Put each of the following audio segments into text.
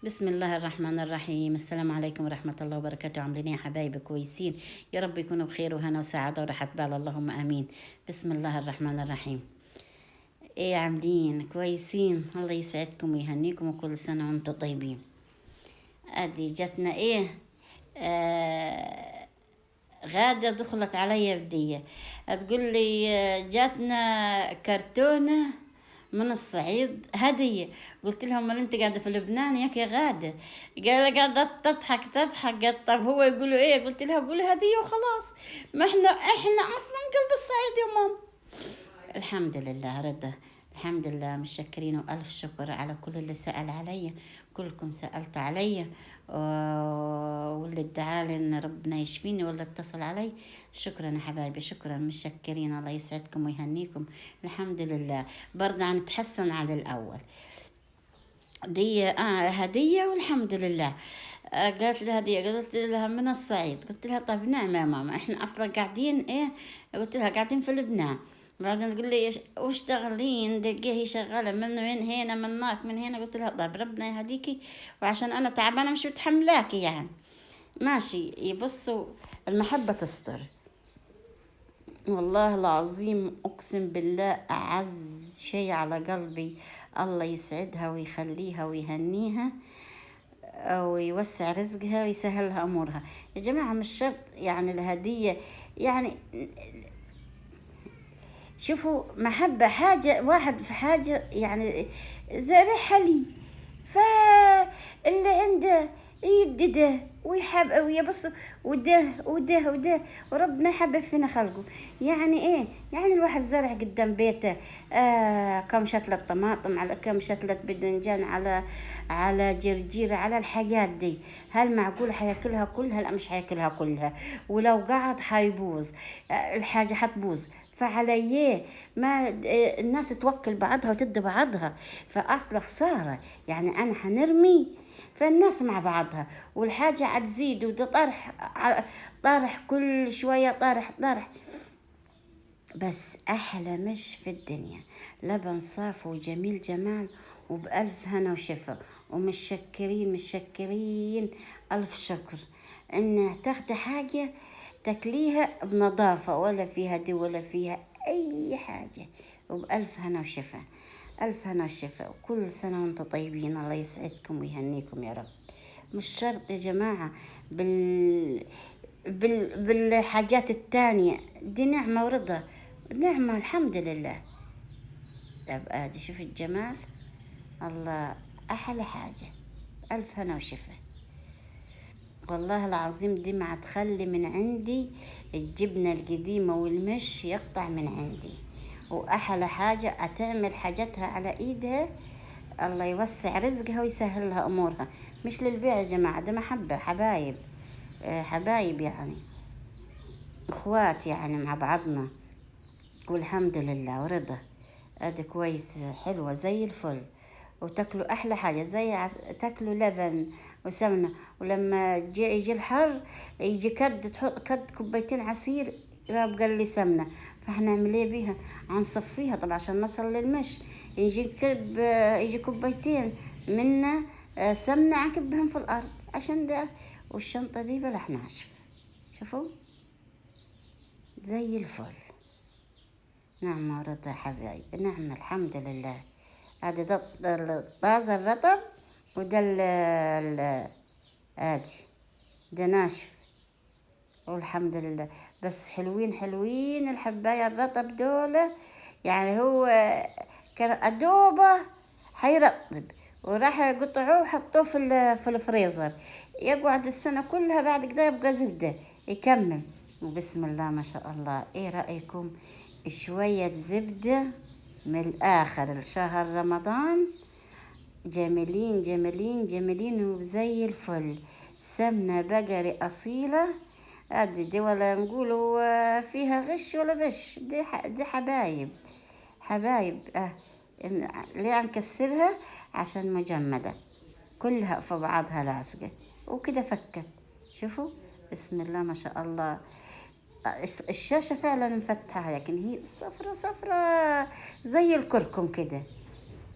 بسم الله الرحمن الرحيم. السلام عليكم ورحمة الله وبركاته. عاملين ايه يا حبايبي؟ كويسين؟ يا رب يكونوا بخير وهنا وسعادة وراحة بال، اللهم امين. بسم الله الرحمن الرحيم. ايه عاملين؟ كويسين؟ الله يسعدكم ويهنيكم وكل سنة وانتم طيبين. ادي جتنا ايه، آه غادة دخلت علي بدية تقول لي جاتنا كرتونة من الصعيد هدية. قلت لهم امال انت قاعدة في لبنان ياك يا غادة؟ قال قاعدة تضحك. قالت طب هو يقولوا ايه؟ قلت لها قولوا هدية وخلاص، ما احنا اصلا قلب الصعيد يا ماما. الحمد لله رضا، الحمد لله متشكرين وألف شكر على كل اللي سأل علي. كلكم سألت علي واللي ادعى لي ان ربنا يشفيني واللي اتصل علي. شكرا يا حبايبي، شكرا متشكرين، الله يسعدكم ويهنيكم. الحمد لله برضه نتحسن على الأول. دي هدية والحمد لله. قالت لي هدية، قلت لها من الصعيد. قلت لها طيب نعم يا ماما، احنا اصلا قاعدين ايه، قلت لها قاعدين في لبنان. بعدين تقول لي وش تغلين دقيه هي شغالة من هنا من هناك من هنا. قلت لها طيب ربنا يهديكي، وعشان انا تعبانة مش متحملاكي يعني. ماشي يبصوا، المحبة تستر. والله العظيم أقسم بالله أعز شيء على قلبي الله يسعدها ويخليها ويهنيها ويوسع رزقها ويسهلها أمورها. يا جماعة مش شرط يعني الهدية، يعني شوفوا محبة حاجة واحد في حاجة يعني زي رحلي، فاللي عنده يدي ده ويحب ويبص وده وربنا يحبب فينا خلقه. يعني ايه؟ يعني الواحد زرع قدام بيته كم شتلة طماطم، على كم شتلة بدنجان، على جرجير، على الحاجات دي. هل معقول حياكلها كلها؟ لا مش حياكلها كلها، ولو قعد حيبوظ، الحاجة حتبوظ. فعليه ما الناس توكل بعضها وتدي بعضها، فأصل خسارة. يعني أنا حنرمي، فالناس مع بعضها والحاجة عتزيد، وده طرح كل شوية طرح. بس أحلى مش في الدنيا لبن صافي وجميل جمال وبألف هنا وشفا. ومتشكرين ألف شكر إن تاخدي حاجة تاكليها بنظافة، ولا فيها دي ولا فيها أي حاجة، وبألف هنا وشفا. ألف هنا وشفا، وكل سنة وانتم طيبين، الله يسعدكم ويهنيكم يا رب. مش شرط يا جماعة بالحاجات التانية دي، نعمة ورضا، نعمة الحمد لله. طب ادي شوف الجمال، الله أحلى حاجة. ألف هنا وشفا. والله العظيم دي ما تخلي من عندي الجبنة القديمة والمش يقطع من عندي. وأحلى حاجة أتعمل حاجتها على إيدها، الله يوسع رزقها ويسهل لها أمورها. مش للبيع يا جماعة، ده محبة، حبايب، حبايب يعني اخوات يعني مع بعضنا. والحمد لله ورضا. ادي كويس، حلوة زي الفل. وتاكلوا احلى حاجة زي تاكلوا لبن وسمنة. ولما يجي الحر يجي تحط كد كوبايتين عصير يبقى لي سمنة. فهنعمل ايه بيها؟ هنصفيها طبعا عشان نصل للمش. يجي كوبايتين منا سمنة عنكبهم في الارض عشان ده. والشنطة دي بلح ناشف، شوفوا زي الفل. نعم ورضا حبايبي، نعم الحمد لله. هذا ده الطازة الرطب، وده ادي ده ناشف، والحمد لله. بس حلوين الحباية الرطب دول. يعني هو كان أدوبة حيرطب، وراح يقطعوه وحطوه في الفريزر، يقعد السنة كلها. بعد كده يبقى زبدة يكمل. وبسم الله ما شاء الله. ايه رأيكم؟ شوية زبدة من الآخر الشهر رمضان، جميلين وزي الفل. سمنة بقري أصيلة. دي ولا نقولوا فيها غش ولا بش، دي حبايب ليه نكسرها؟ عشان مجمدة كلها في بعضها لازقة وكده فكت. شوفوا بسم الله ما شاء الله. الشاشة فعلا مفتحة، لكن هي صفرة زي الكركم كده،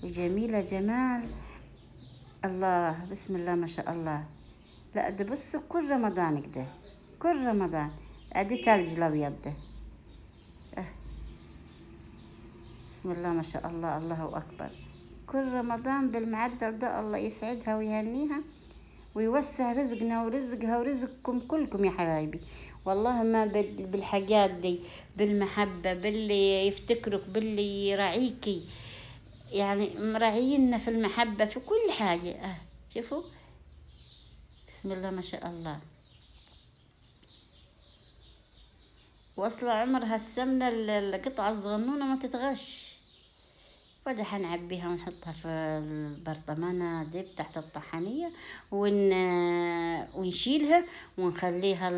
وجميلة جمال. الله، بسم الله ما شاء الله. لا ده بصوا كل رمضان كده، كل رمضان ادي تلج الابيض ده. أه. بسم الله ما شاء الله، الله اكبر. كل رمضان بالمعدل ده، الله يسعدها ويهنيها ويوسع رزقنا ورزقها ورزقكم كلكم يا حبايبي. والله ما بالحاجات دي، بالمحبة، باللي يفتكرك، باللي يراعيكي، يعني مراعينا في المحبة في كل حاجة. شوفوا، بسم الله ما شاء الله. واصلة عمر هالسمنة القطعة الصغنونة ما تتغش. وده حنعبيها ونحطها في البرطمانة دي تحت الطحانية، ونشيلها ونخليها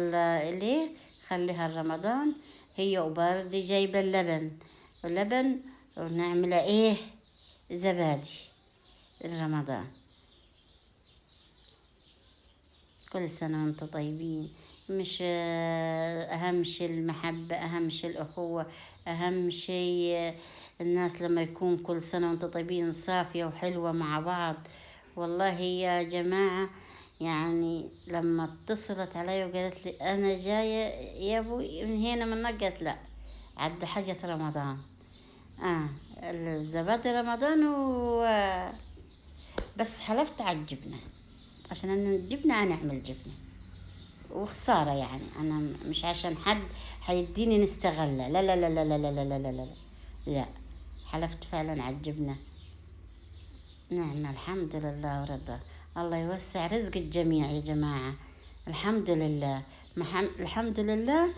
ليه، خليها رمضان. هي وبردي جايبة اللبن ونعملها ايه، زبادي رمضان. كل سنة وانتم طيبين. مش أهم شيء المحبة، أهم شيء الأخوة، أهم شيء الناس لما يكون كل سنة وانتم طيبين صافية وحلوة مع بعض. والله يا جماعة، يعني لما اتصلت علي وقالت لي أنا جاية يا أبوي من هنا من قالت لا، عد حاجة رمضان. الزبادي رمضان بس حلفت على الجبنة، عشان أن الجبنة أنا أعمل جبنة وخسارة، يعني أنا مش عشان حد حيديني نستغله، لا لا لا لا لا لا لا لا لا لا لا. حلفت فعلا على الجبنة. نعم، الحمد لله ورضا. الله يوسع رزق الجميع يا جماعة. الحمد لله، الحمد لله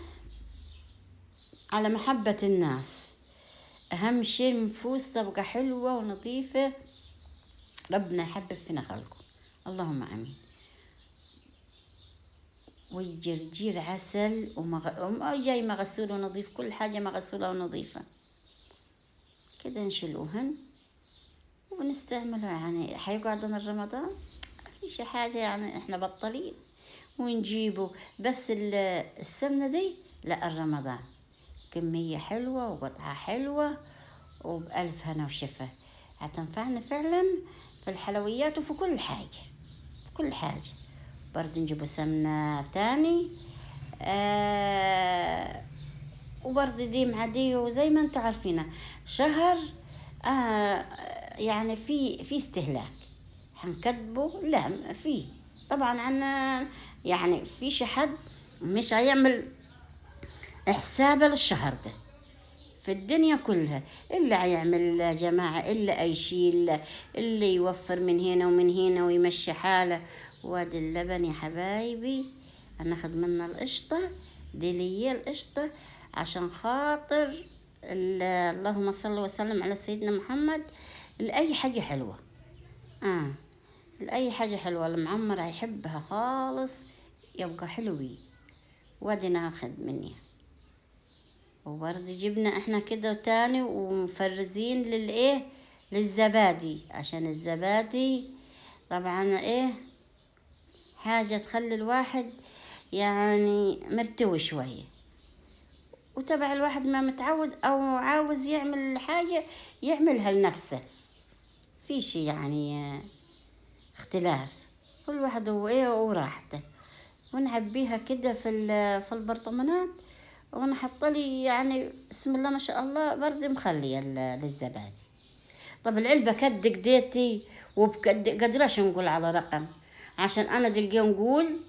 على محبة الناس. أهم شيء النفوس تبقى حلوة ونظيفة. ربنا يحبب فينا خلقه، اللهم آمين. والجرجير عسل جاي مغسول ونظيف، كل حاجة مغسولة ونظيفة. كده نشيلوهن ونستعملها، يعني حيقعد لنا رمضان فيش حاجة، يعني احنا بطلين ونجيبه. بس السمنة دي لا، الرمضان كمية حلوة وقطعة حلوة وبألف هنا وشفا، هتنفعنا فعلا في الحلويات وفي كل حاجة، في كل حاجة. برضه نجيبوا سمنة تاني، وبرضه دي عادية، وزي ما انتوا عارفين شهر يعني في استهلاك. حنكذبه؟ لا، في طبعا عنا، يعني فيش حد مش هيعمل حسابه للشهر ده في الدنيا كلها، اللي هيعمل يا جماعة، اللي يشيل، اللي يوفر من هنا ومن هنا ويمشي حاله. وادي اللبن يا حبايبي، هناخد منه القشطة دي، لي القشطة عشان خاطر اللهم صل وسلم على سيدنا محمد. لأي حاجة حلوة، لأي حاجة حلوة المعمر هيحبها خالص، يبقى حلوي. وادي ناخد مني. وبرضه جبنا احنا كده تاني ومفرزين للايه، للزبادي، عشان الزبادي طبعا ايه، حاجة تخلي الواحد يعني مرتوي شوية. وتبع الواحد ما متعود او عاوز يعمل حاجة يعملها لنفسه، فيش يعني اختلاف، كل واحد وايه وراحته. ونعبيها كده في البرطمانات، ونحط لي يعني بسم الله ما شاء الله برضه مخليه للزبادي. طب العلبة كد قديتي وبقد قدرش نقول على رقم، عشان انا دلقيه نقول،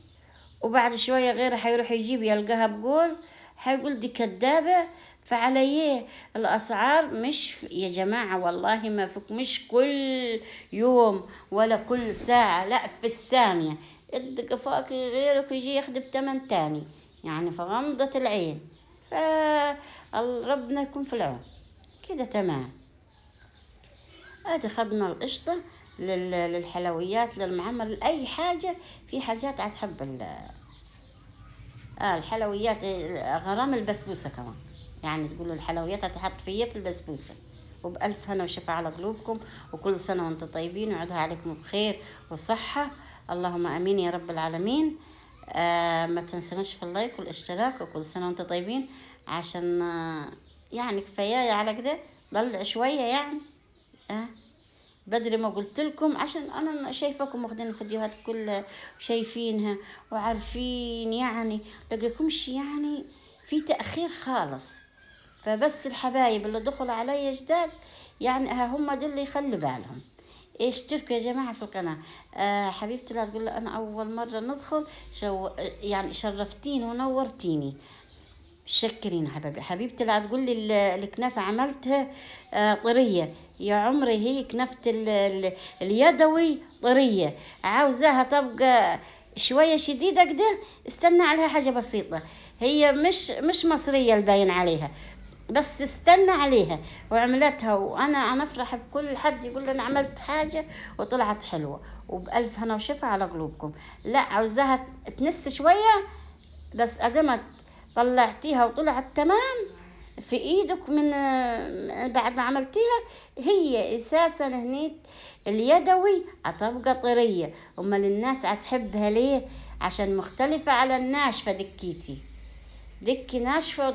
وبعد شوية غيره حيروح يجيب يلقاها بقول، حيقول دي كدابة. فعليه الأسعار مش يا جماعة، والله ما فيك، مش كل يوم ولا كل ساعة، لا في الثانية الدقفاك غيرك يجي ياخد بتمن تاني، يعني في غمضة العين. فربنا يكون في العون. كده تمام. ادي خدنا القشطة للحلويات، للمعمر، لأي حاجة. في حاجات هتحب الحلويات، غرام البسبوسة كمان، يعني تقولوا الحلويات هتحط في البسبوسة. وبألف هنا وشفا على قلوبكم، وكل سنة وانتم طيبين، ويعودها عليكم بخير وصحة، اللهم امين يا رب العالمين. ما تنسناش في اللايك والاشتراك، وكل سنة وانتم طيبين، عشان يعني كفاية على كده، ضل شوية يعني. بدري ما قلت لكم، عشان انا شايفاكم واخدين الفيديوهات كلها شايفينها وعارفين، يعني لقيكمش يعني في تأخير خالص. فبس الحبايب اللي دخلوا علي جداد يعني هم دول اللي يخلوا بالهم. اشتركوا يا جماعة في القناة. حبيبتي لا تقول أنا أول مرة ندخل، يعني شرفتيني ونورتيني. شكرين حبيبي. حبيبتي لا تقول لي الكنافة عملتها طرية. يا عمري هي كنافة اليدوي طرية، عاوزاها تبقى شوية شديدة كده، استنى عليها حاجة بسيطة. هي مش مصرية الباين عليها، بس استنى عليها وعملتها. وانا افرح بكل حد يقول لي انا عملت حاجة وطلعت حلوة، وبألف هنا وشفا على قلوبكم. لا عاوزاها تنس شوية، بس ادمت طلعتيها وطلعت تمام في ايدك من بعد ما عملتيها، هي اساسا هنيت اليدوي هتبقى طرية. امال الناس هتحبها ليه؟ عشان مختلفة على الناشفة. دكي ناشفة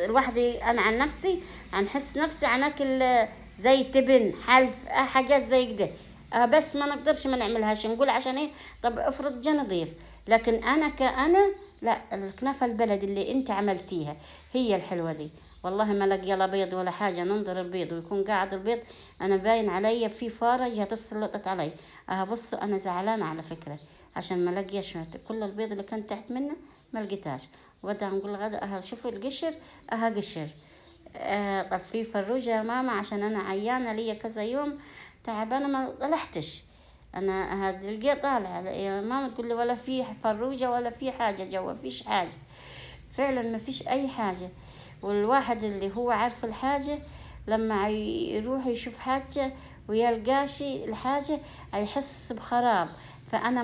الواحد انا عن نفسي هنحس نفسي عناكل زي تبن حلف حاجات زي كده. بس ما نقدرش ما نعملهاش، نقول عشان ايه؟ طب افرض جا نضيف. لكن انا كأنا لا، الكنافة البلد اللي انت عملتيها هي الحلوة دي. والله ما لقي لا بيض ولا حاجة، ننظر البيض ويكون قاعد البيض انا باين علي في فارة جهة تسلطت علي. بصوا انا زعلانة على فكرة، عشان ما لقيش كل البيض اللي كان تحت منه ما لقيتهاش. وبدها نقول غدا شوفوا القشر قشر. طب في فروجة يا ماما عشان انا عيانة ليا كذا يوم تعبانة ما طلعتش. انا هاد القى طالعة يا ماما تقول لي ولا في فروجة ولا في حاجة جوا، فيش حاجة. فعلا ما فيش اي حاجة. والواحد اللي هو عارف الحاجة لما يروح يشوف حاجة ويلقاشي الحاجة هيحس بخراب. فانا